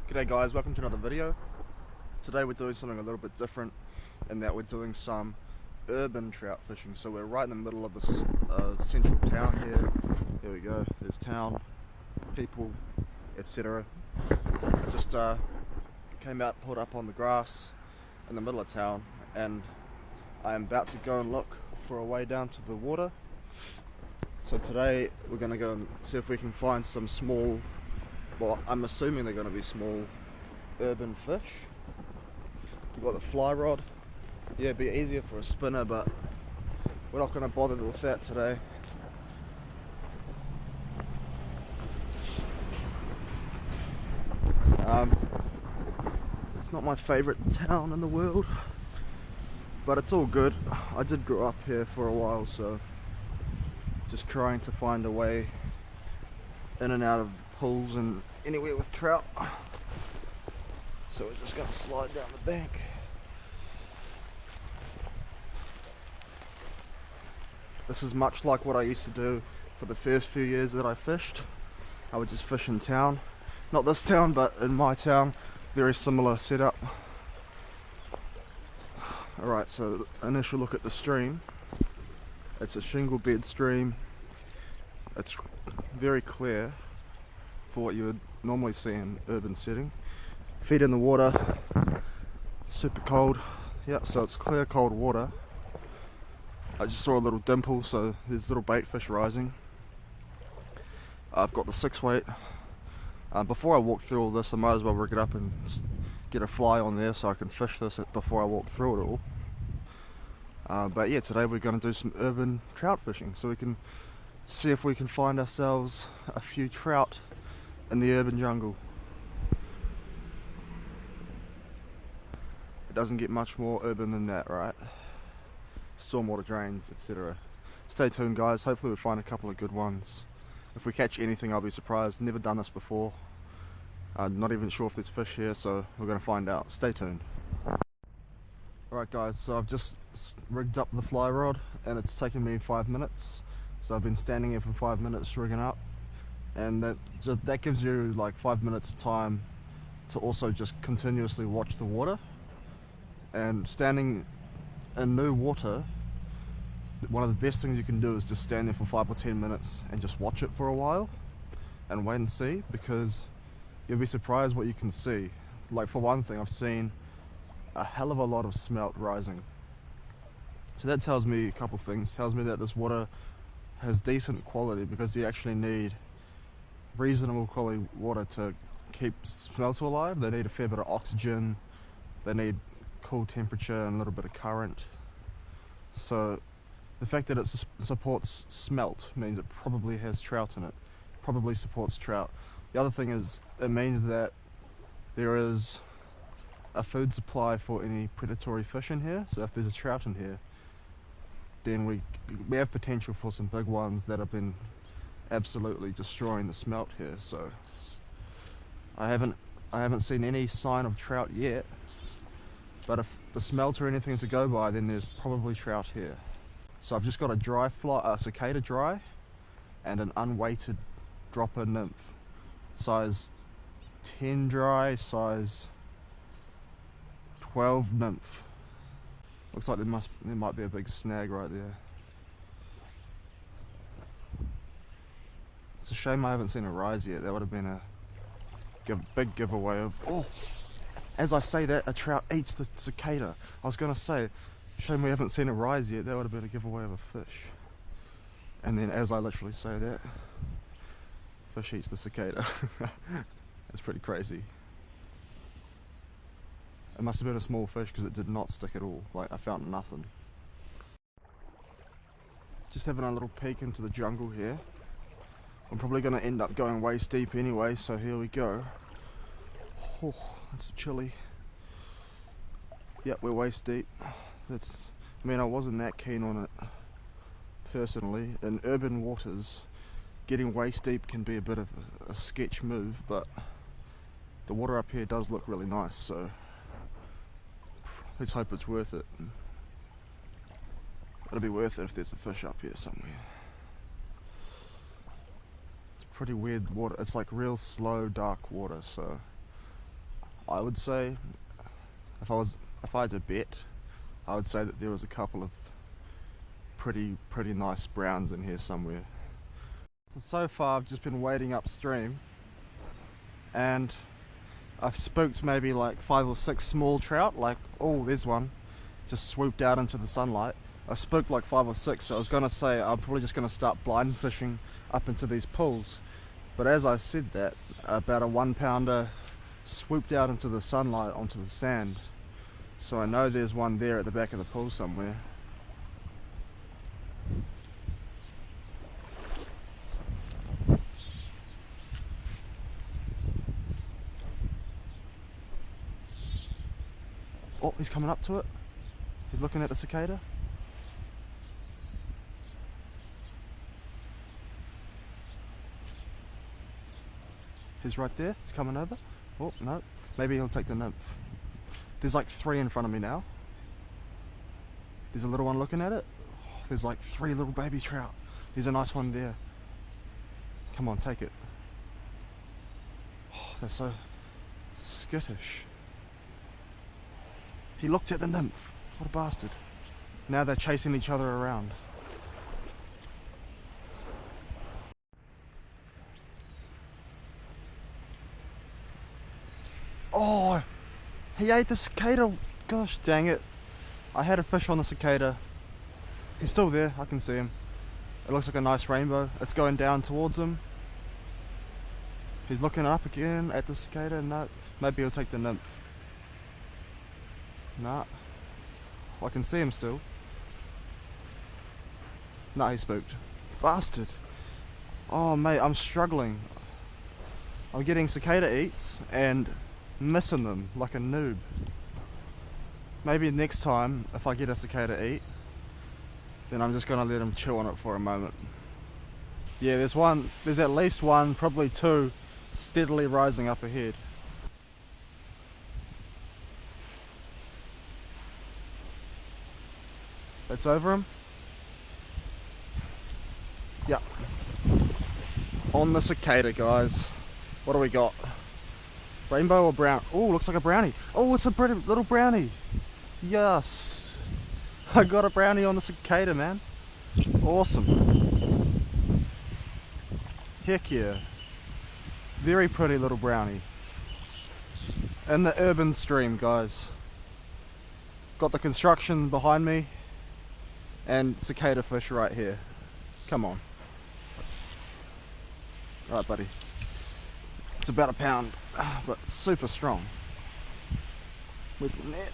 G'day guys, welcome to another video. Today we're doing something a little bit different in that we're doing some urban trout fishing. So we're right in the middle of this central town here. Here we go, there's town, people, etc. Just came out, pulled up on the grass in the middle of town, and I am about to go and look for a way down to the water. So today we're going to go and see if we can find some small, well, I'm assuming they're going to be small urban fish. We've got the fly rod. Yeah, it'd be easier for a spinner, but we're not going to bother with that today. It's not my favourite town in the world, but it's all good. I did grow up here for a while, so just trying to find a way in and out of pools and anywhere with trout. So we're just going to slide down the bank. This is much like what I used to do for the first few years that I fished. I would just fish in town. Not this town, but in my town. Very similar setup. Alright, so initial look at the stream. It's a shingle bed stream. It's very clear for what you would normally see in urban setting. Feet in the water, super cold. Yeah, so it's clear cold water. I just saw a little dimple, so there's little bait fish rising. I've got the 6 weight. Before I walk through all this, I might as well rig it up and get a fly on there so I can fish this before I walk through it all. But yeah, today we're going to do some urban trout fishing, so we can see if we can find ourselves a few trout in the urban jungle. It doesn't get much more urban than that, right? Stormwater drains, etc. Stay tuned guys, hopefully we'll find a couple of good ones. If we catch anything I'll be surprised, never done this before. Not even sure if there's fish here, so we're going to find out. Stay tuned. Alright guys, so I've just rigged up the fly rod and it's taken me 5 minutes. So I've been standing here for 5 minutes rigging up, and that gives you like 5 minutes of time to also just continuously watch the water. And standing in new water, one of the best things you can do is just stand there for 5 or 10 minutes and just watch it for a while and wait and see, because you'll be surprised what you can see. Like, for one thing, I've seen a hell of a lot of smelt rising. So that tells me a couple things. It tells me that this water has decent quality, because you actually need reasonable quality water to keep smelt alive. They need a fair bit of oxygen, they need cool temperature and a little bit of current. So the fact that it supports smelt means it probably has trout in it, probably supports trout. The other thing is, it means that there is a food supply for any predatory fish in here. So if there's a trout in here, then we have potential for some big ones that have been absolutely destroying the smelt here. So I haven't seen any sign of trout yet, but if the smelt or anything is to go by, then there's probably trout here. So I've just got a dry fly, a cicada dry, and an unweighted dropper nymph, size 10 dry, size 12 nymph. Looks like there might be a big snag right there. It's a shame I haven't seen a rise yet. That would have been a big giveaway of, oh, as I say that, a trout eats the cicada. I was going to say, shame we haven't seen a rise yet. That would have been a giveaway of a fish. And then as I literally say that, fish eats the cicada. That's pretty crazy. It must have been a small fish, because it did not stick at all. Like, I found nothing. Just having a little peek into the jungle here. I'm probably going to end up going waist deep anyway, so here we go. Oh, that's chilly. Yep, we're waist deep. I mean, I wasn't that keen on it personally. In urban waters, getting waist deep can be a bit of a sketch move, but the water up here does look really nice, so let's hope it's worth it. It'll be worth it if there's a fish up here somewhere. It's pretty weird water. It's like real slow, dark water, so I would say, if I had to bet, I would say that there was a couple of pretty nice browns in here somewhere. So far I've just been wading upstream and I've spooked maybe like 5 or 6 small trout, like, oh, there's one, just swooped out into the sunlight. I spooked like 5 or 6, so I was gonna say I'm probably just gonna start blind fishing up into these pools. But as I said that, about a 1-pounder swooped out into the sunlight onto the sand. So I know there's one there at the back of the pool somewhere. Oh, he's coming up to it. He's looking at the cicada. He's right there. He's coming over. Oh, no. Maybe he'll take the nymph. There's like 3 in front of me now. There's a little one looking at it. Oh, there's like 3 little baby trout. There's a nice one there. Come on, take it. Oh, they're so skittish. He looked at the nymph. What a bastard. Now they're chasing each other around. Oh, he ate the cicada. Gosh dang it. I had a fish on the cicada. He's still there, I can see him. It looks like a nice rainbow. It's going down towards him. He's looking up again at the cicada. No, maybe he'll take the nymph. Nah. I can see him still. Nah, he's spooked. Bastard. Oh mate, I'm struggling. I'm getting cicada eats and missing them like a noob. Maybe next time, if I get a cicada eat, then I'm just gonna let him chew on it for a moment. Yeah, there's at least one, probably 2, steadily rising up ahead. That's over him. Yep. On the cicada, guys. What do we got? Rainbow or brown? Oh, looks like a brownie. Oh, it's a pretty little brownie. Yes. I got a brownie on the cicada, man. Awesome. Heck yeah. Very pretty little brownie. In the urban stream, guys. Got the construction behind me and cicada fish right here. Come on. Right, buddy. It's about 1 pound, but super strong. Where's my net?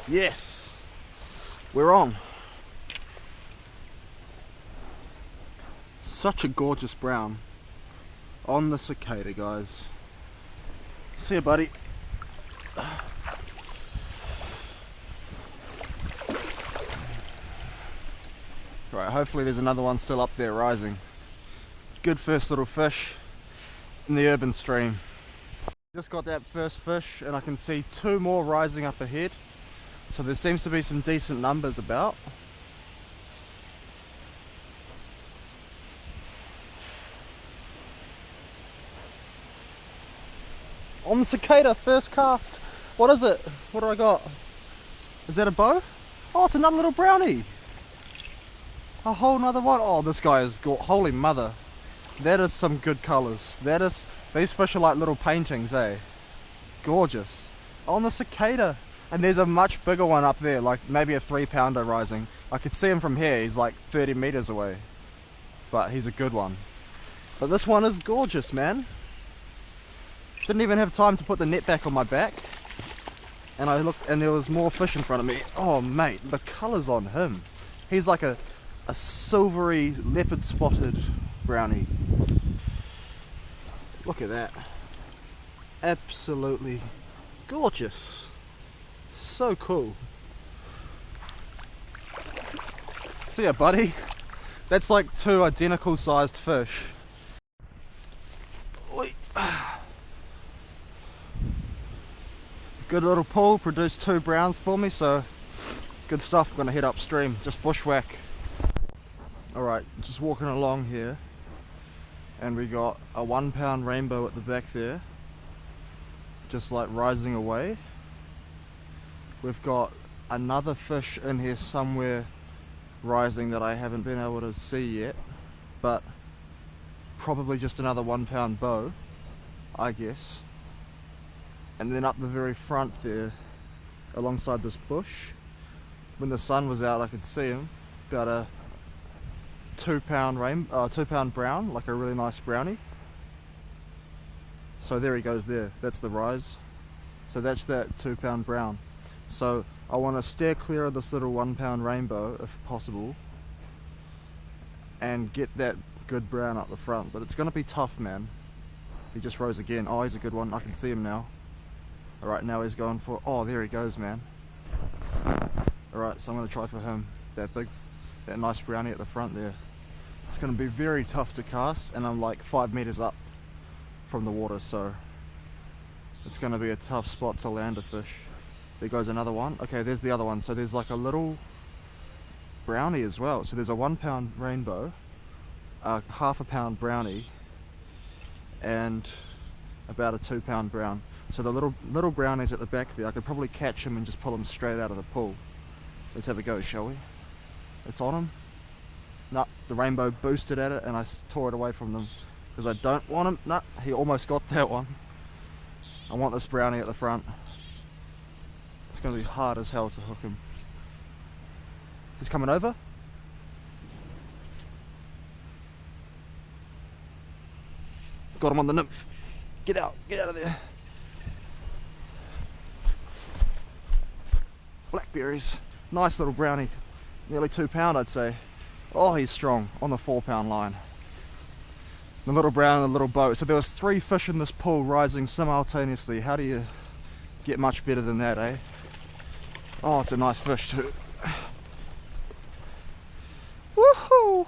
Yes, we're on. Such a gorgeous brown on the cicada, guys. See ya, buddy. Right, hopefully there's another one still up there rising. Good first little fish in the urban stream. Just got that first fish and I can see 2 more rising up ahead. So there seems to be some decent numbers about. On the cicada, first cast. What is it? What do I got? Is that a bow? Oh, it's another little brownie. A whole nother one. Oh, this guy is holy mother. That is some good colours. These fish are like little paintings, eh? Gorgeous. On the cicada. And there's a much bigger one up there, like maybe a 3-pounder rising. I could see him from here, he's like 30 meters away. But he's a good one. But this one is gorgeous, man. Didn't even have time to put the net back on my back. And I looked and there was more fish in front of me. Oh mate, the colours on him. He's like a silvery leopard spotted brownie. Look at that. Absolutely gorgeous. So cool. See ya, buddy. That's like 2 identical sized fish. Oi. Good little pull, produced 2 browns for me, so Good stuff, gonna head upstream, just bushwhack. Alright, just walking along here, and we got a 1 pound rainbow at the back there, just like rising away. We've got another fish in here somewhere rising that I haven't been able to see yet, but probably just another 1 pound bow, I guess. And then up the very front there, alongside this bush, when the sun was out I could see him, about a 2 pound brown, like a really nice brownie. So there he goes there, that's the rise. So that's that 2 pound brown. So I want to steer clear of this little 1 pound rainbow if possible and get that good brown up the front, but it's going to be tough, man. He just rose again. Oh, he's a good one, I can see him now. Alright, now he's going for, oh, there he goes, man. Alright, so I'm going to try for him, that nice brownie at the front there. It's going to be very tough to cast, and I'm like 5 meters up from the water, so it's going to be a tough spot to land a fish. There goes another one. Okay, there's the other one. So there's like a little brownie as well. So there's a 1 pound rainbow, a half a pound brownie, and about a 2 pound brown. So the little brownies at the back there, I could probably catch him and just pull him straight out of the pool. Let's have a go, shall we? It's on him. No, the rainbow boosted at it and I tore it away from them because I don't want him. No, he almost got that one. I want this brownie at the front. It's going to be hard as hell to hook him. He's coming over. Got him on the nymph. Get out of there. Blackberries. Nice little brownie. Nearly 2 pound, I'd say. Oh, he's strong on the 4 pound line. The little brown and the little boat. So there was 3 fish in this pool rising simultaneously. How do you get much better than that, eh? Oh, it's a nice fish too. Woohoo!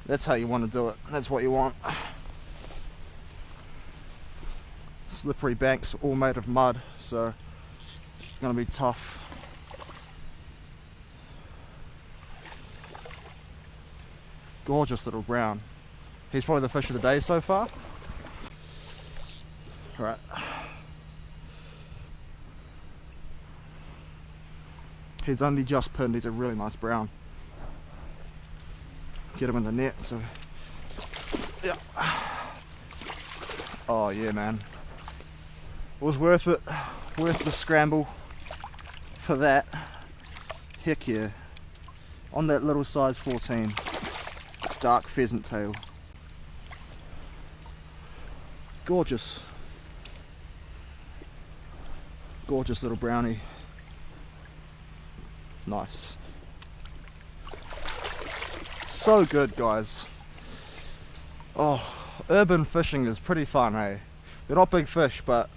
That's how you want to do it. That's what you want. Slippery banks, all made of mud, so it's going to be tough. Gorgeous little brown. He's probably the fish of the day so far. Alright. He's only just pinned, he's a really nice brown. Get him in the net, so... yeah. Oh yeah, man. It was worth it. Worth the scramble for that. Heck yeah. On that little size 14. Dark pheasant tail. Gorgeous. Gorgeous little brownie. Nice. So good, guys. Oh, urban fishing is pretty fun, hey? They're not big fish, but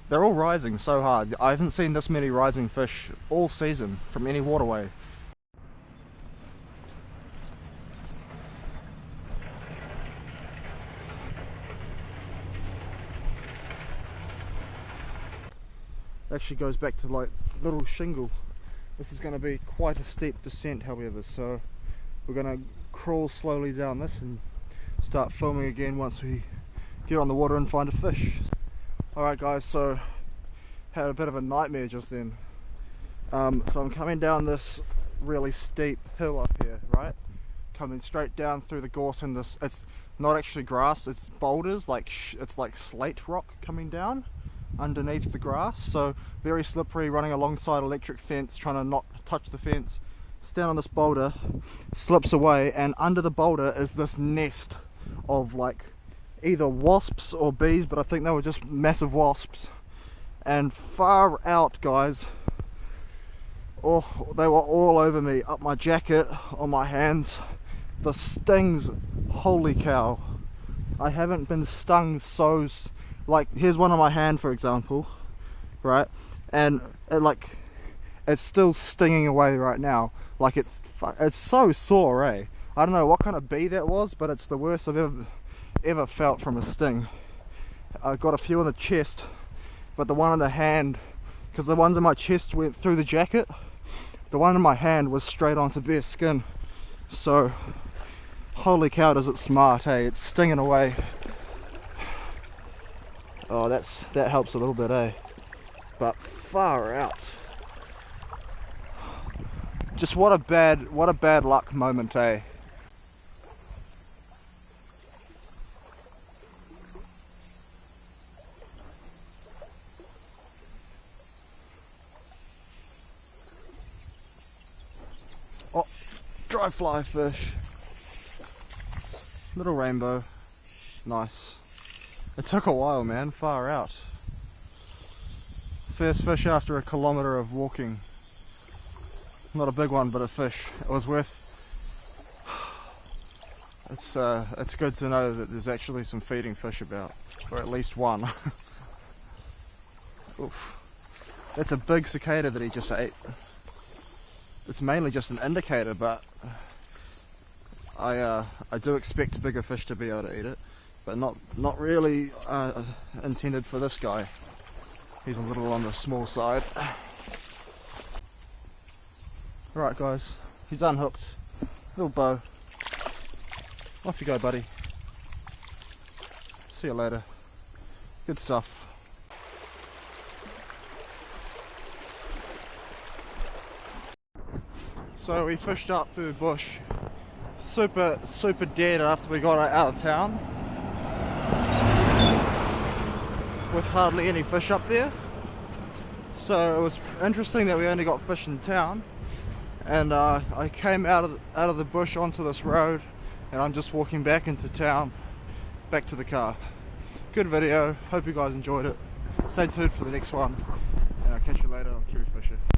they're all rising so hard. I haven't seen this many rising fish all season from any waterway. Actually goes back to like little shingle. This is going to be quite a steep descent, however, so we're going to crawl slowly down this and start filming again once we get on the water and find a fish. Alright guys, so had a bit of a nightmare just then. So I'm coming down this really steep hill up here, right? Coming straight down through the gorse, and this, it's not actually grass, it's boulders, like it's like slate rock coming down underneath the grass, so very slippery, running alongside electric fence, trying to not touch the fence. Stand on this boulder, slips away, and under the boulder is this nest of like either wasps or bees, but I think they were just massive wasps. And far out, guys, oh, they were all over me, up my jacket, on my hands. The stings, holy cow. I haven't been stung so, like, here's one on my hand for example, right, and it's still stinging away right now. Like, it's so sore, eh? I don't know what kind of bee that was, but it's the worst I've ever felt from a sting. I got a few on the chest, but the one on the hand because the ones in my chest went through the jacket. The one in my hand was straight onto bare skin. So, holy cow, does it smart, hey? It's stinging away. Oh, that helps a little bit, eh? But far out. Just what a bad luck moment, eh? Oh, dry fly fish. Little rainbow. Nice. It took a while, man. Far out. First fish after a kilometre of walking. Not a big one, but a fish. It was worth. It's good to know that there's actually some feeding fish about, or at least one. Oof. That's a big cicada that he just ate. It's mainly just an indicator, but I do expect bigger fish to be able to eat it, but not really intended for this guy. He's a little on the small side. Right guys, he's unhooked. Little bow. Off you go, buddy. See you later. Good stuff. So we fished up through the bush. Super dead after we got out of town. With hardly any fish up there. So it was interesting that we only got fish in town. And I came out of the bush onto this road, and I'm just walking back into town, back to the car. Good video, hope you guys enjoyed it. Stay tuned for the next one, and I'll catch you later on Kiwi Fisher.